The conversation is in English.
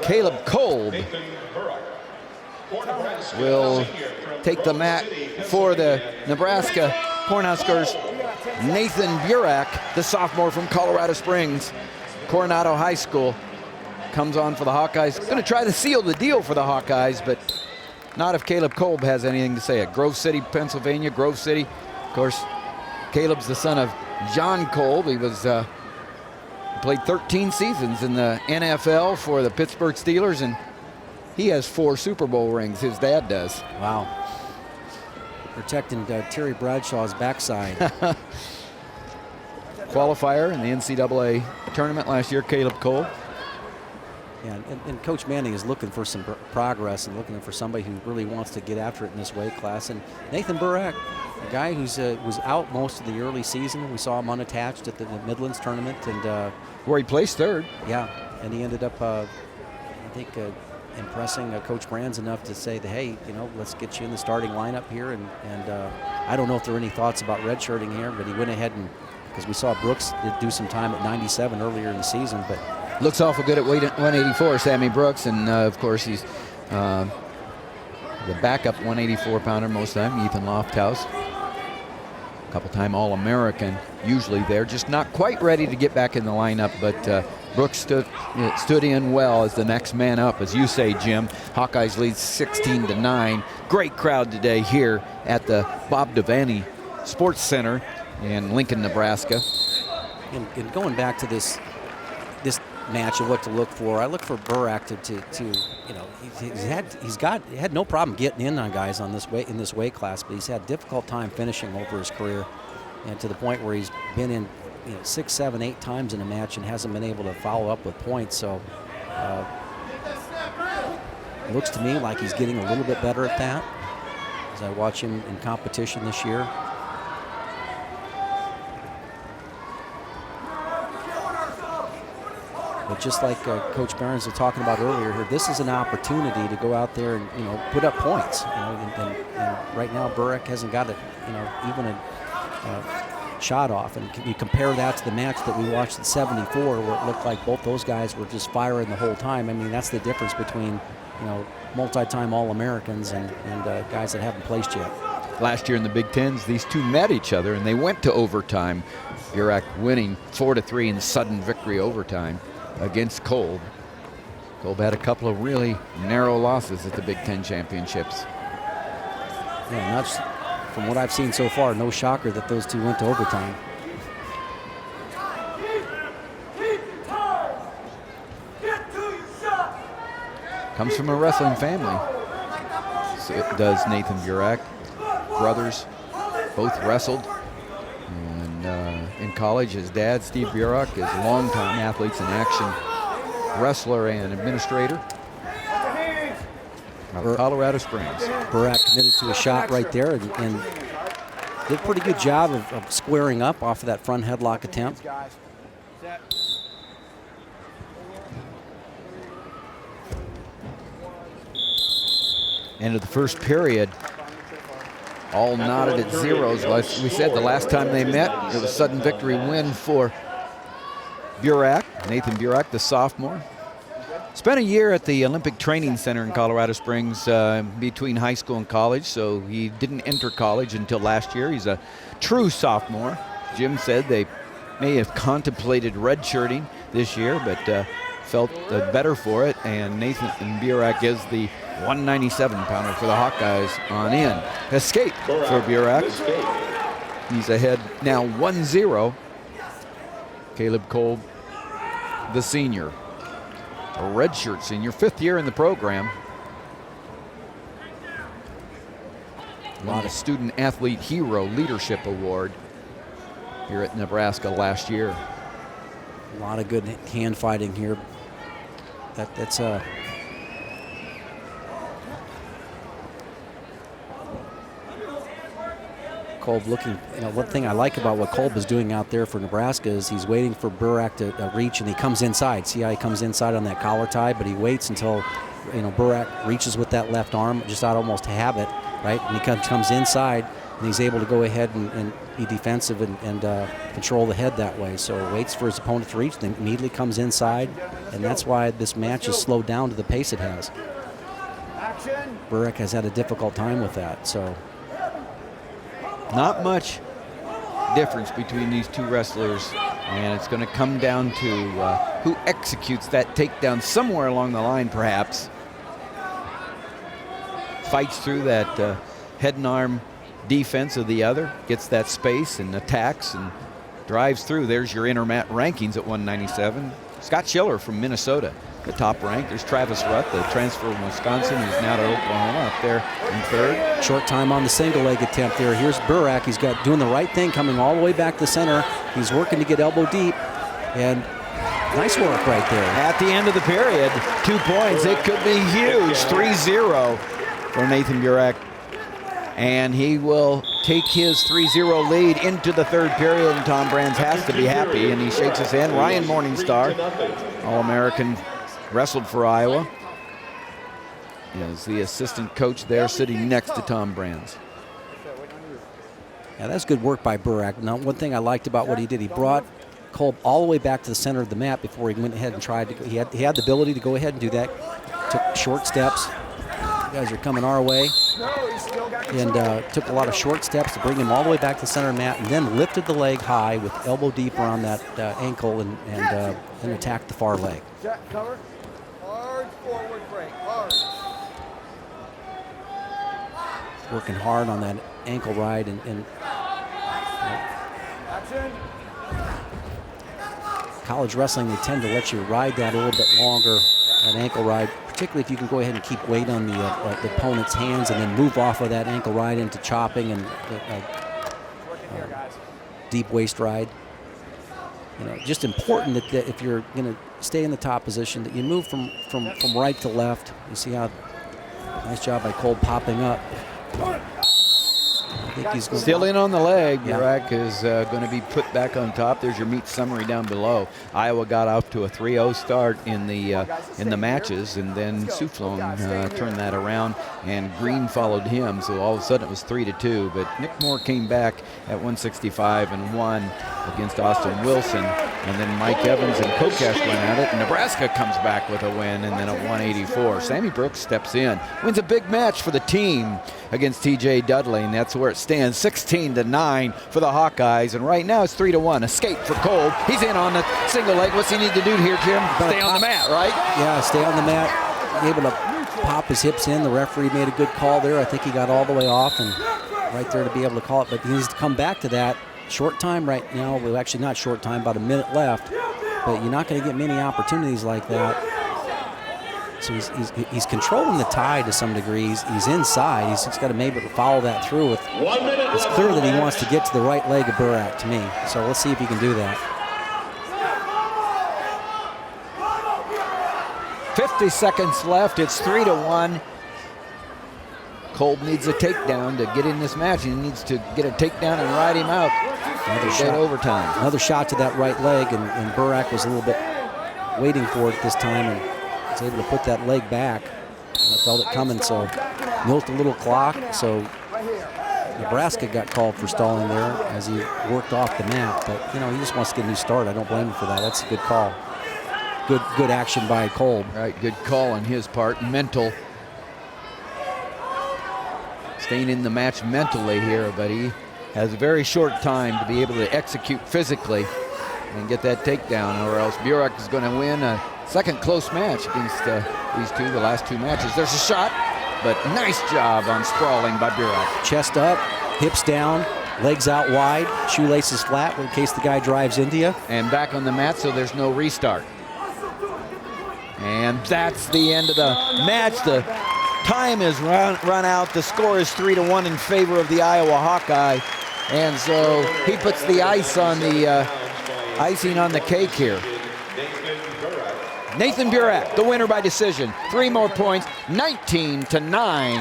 Caleb Kolb will take the mat for the Nebraska Cornhuskers. Nathan Burak, the sophomore from Colorado Springs, Coronado High School, comes on for the Hawkeyes. Going to try to seal the deal for the Hawkeyes, but not if Caleb Kolb has anything to say. At Grove City, Pennsylvania, Grove City. Of course, Caleb's the son of John Kolb. He was played 13 seasons in the NFL for the Pittsburgh Steelers, and he has 4 Super Bowl rings. His dad does. Wow. Protecting Terry Bradshaw's backside. Qualifier in the NCAA tournament last year, Caleb Kolb. Yeah, and Coach Manning is looking for some progress and looking for somebody who really wants to get after it in this weight class. And Nathan Burak, a guy who's was out most of the early season. We saw him unattached at the Midlands tournament, and where he placed 3rd. Yeah, and he ended up, I think, impressing Coach Brands enough to say that, hey, you know, let's get you in the starting lineup here. And I don't know if there were any thoughts about redshirting here, but he went ahead and, because we saw Brooks do some time at 97 earlier in the season, but looks awful good at weight 184, Sammy Brooks, and of course he's the backup 184-pounder most of the time, Ethan Lofthouse. A couple-time All-American, usually there, just not quite ready to get back in the lineup, but Brooks stood in well as the next man up, as you say, Jim. Hawkeyes lead 16-9. Great crowd today here at the Bob Devaney Sports Center in Lincoln, Nebraska. And going back to this match and what to look for, I look for Burak to you know, he's had no problem getting in on guys on this weight in this weight class, but he's had a difficult time finishing over his career, and to the point where he's been in 6, 7, 8 times in a match and hasn't been able to follow up with points. So it looks to me like he's getting a little bit better at that as I watch him in competition this year. But just like Coach Barons was talking about earlier here, this is an opportunity to go out there and put up points. And right now Burak hasn't got even a shot off. And you compare that to the match that we watched at 74, where it looked like both those guys were just firing the whole time. I mean, that's the difference between multi-time All-Americans and guys that haven't placed yet. Last year in the Big Tens, these two met each other and they went to overtime. Burak winning 4-3 in sudden victory overtime against Kolb. Kolb had a couple of really narrow losses at the Big Ten championships. Yeah, not from what I've seen so far, no shocker that those two went to overtime. Comes from a wrestling family. So it does Nathan Burak. Brothers both wrestled. In college, his dad, Steve Burak, is a longtime athletes in action wrestler and administrator out of Colorado Springs. Burak committed to a shot right there and did a pretty good job of squaring up off of that front headlock attempt. End of the first period. All knotted at zeros. Like we said, the last time they met, it was a sudden victory win for Burak, Nathan Burak, the sophomore. Spent a year at the Olympic Training Center in Colorado Springs between high school and college, so he didn't enter college until last year. He's a true sophomore. Jim said they may have contemplated redshirting this year, but felt better for it, and Nathan Burak is the 197-pounder for the Hawkeyes on in. Escape for Burak. He's ahead now 1-0. Caleb Kolb, the senior, a redshirt senior, 5th year in the program. Won the Student Athlete Hero Leadership Award here at Nebraska last year. A lot of good hand fighting here. That's Kolb looking, one thing I like about what Kolb is doing out there for Nebraska is he's waiting for Burak to reach, and he comes inside. See how he comes inside on that collar tie, but he waits until, Burak reaches with that left arm, just out almost habit, right? And he comes inside, and he's able to go ahead and be defensive and control the head that way. So waits for his opponent to reach, then immediately comes inside, and that's why this match is slowed down to the pace it has. Burak has had a difficult time with that. So not much difference between these two wrestlers, and it's going to come down to who executes that takedown somewhere along the line, perhaps. Fights through that head and arm defense of the other, gets that space and attacks and drives through. There's your intermat rankings at 197. Scott Schiller from Minnesota, the top rank. There's Travis Rutt, the transfer from Wisconsin, who's now to Oklahoma, up there in third. Short time on the single leg attempt there. Here's Burak. He's got doing the right thing, coming all the way back to center. He's working to get elbow deep, and nice work right there. At the end of the period, 2 points. It could be huge. 3-0 for Nathan Burak. And he will take his 3-0 lead into the third period, and Tom Brands has to be happy, and he shakes his hand. Ryan Morningstar, All-American, wrestled for Iowa, is the assistant coach there, sitting next to Tom Brands. Yeah, that's good work by Burak. Now, one thing I liked about what he did, he brought Kolb all the way back to the center of the mat before he went ahead and tried to. He had the ability to go ahead and do that. Took short steps. You guys are coming our way. And took a lot of short steps to bring him all the way back to the center of the mat, and then lifted the leg high with elbow deep around that ankle, and then attacked the far leg. Cover. Hard forward break. Hard. Working hard on that ankle ride, and Action. college wrestling, they tend to let you ride that a little bit longer, that ankle ride, particularly if you can go ahead and keep weight on the opponent's hands and then move off of that ankle ride into chopping and deep waist ride. You know, just important that if you're going to stay in the top position, that you move from right to left. You see how nice job by Kolb popping up. I think he's Still in on the leg. Yeah. Burak is going to be put back on top. There's your meet summary down below. Iowa got off to a 3-0 start in the matches, and then Souflon turned that around, and Green followed him. So all of a sudden it was 3-2. But Nick Moore came back at 165 and won against Austin Wilson, and then Mike Evans and Kokesh went at it. And Nebraska comes back with a win, and then at 184, Sammy Brooks steps in, wins a big match for the team against T.J. Dudley, and that's where it stands, 16-9 for the Hawkeyes. And right now it's 3-1. Escape for Kolb. He's in on the single leg. What's he need to do here, Jim? Stay on the mat, right? Yeah, stay on the mat. Able to pop his hips in. The referee made a good call there. I think he got all the way off and right there to be able to call it. But he needs to come back to that. Short time right now. Well, actually not short time, about a minute left. But you're not going to get many opportunities like that. So he's controlling the tie to some degree. He's inside. He's just got to maybe follow that through. It's clear that he wants to get to the right leg of Burak to me. So let's see if he can do that. 50 seconds left. It's 3-1. Kolb needs a takedown to get in this match. He needs to get a takedown and ride him out. Another shot. Overtime. Another shot to that right leg, and Burak was a little bit waiting for it this time, and was able to put that leg back. And I felt it coming, so milked a little clock. So Nebraska got called for stalling there as he worked off the mat. But you know, he just wants to get a new start. I don't blame him for that. That's a good call. Good action by Kolb. Right, good call on his part. Mental. Staying in the match mentally here, but he has a very short time to be able to execute physically and get that takedown, or else Burak is going to win a second close match against these two, the last two matches. There's a shot, but nice job on sprawling by Burak. Chest up, hips down, legs out wide, shoelaces flat in case the guy drives into you. And back on the mat, so there's no restart. And that's the end of the match. The time is run out. The score is 3-1 in favor of the Iowa Hawkeye. And so he puts the icing on the cake here. Nathan Burak, the winner by decision. 3 more points, 19-9.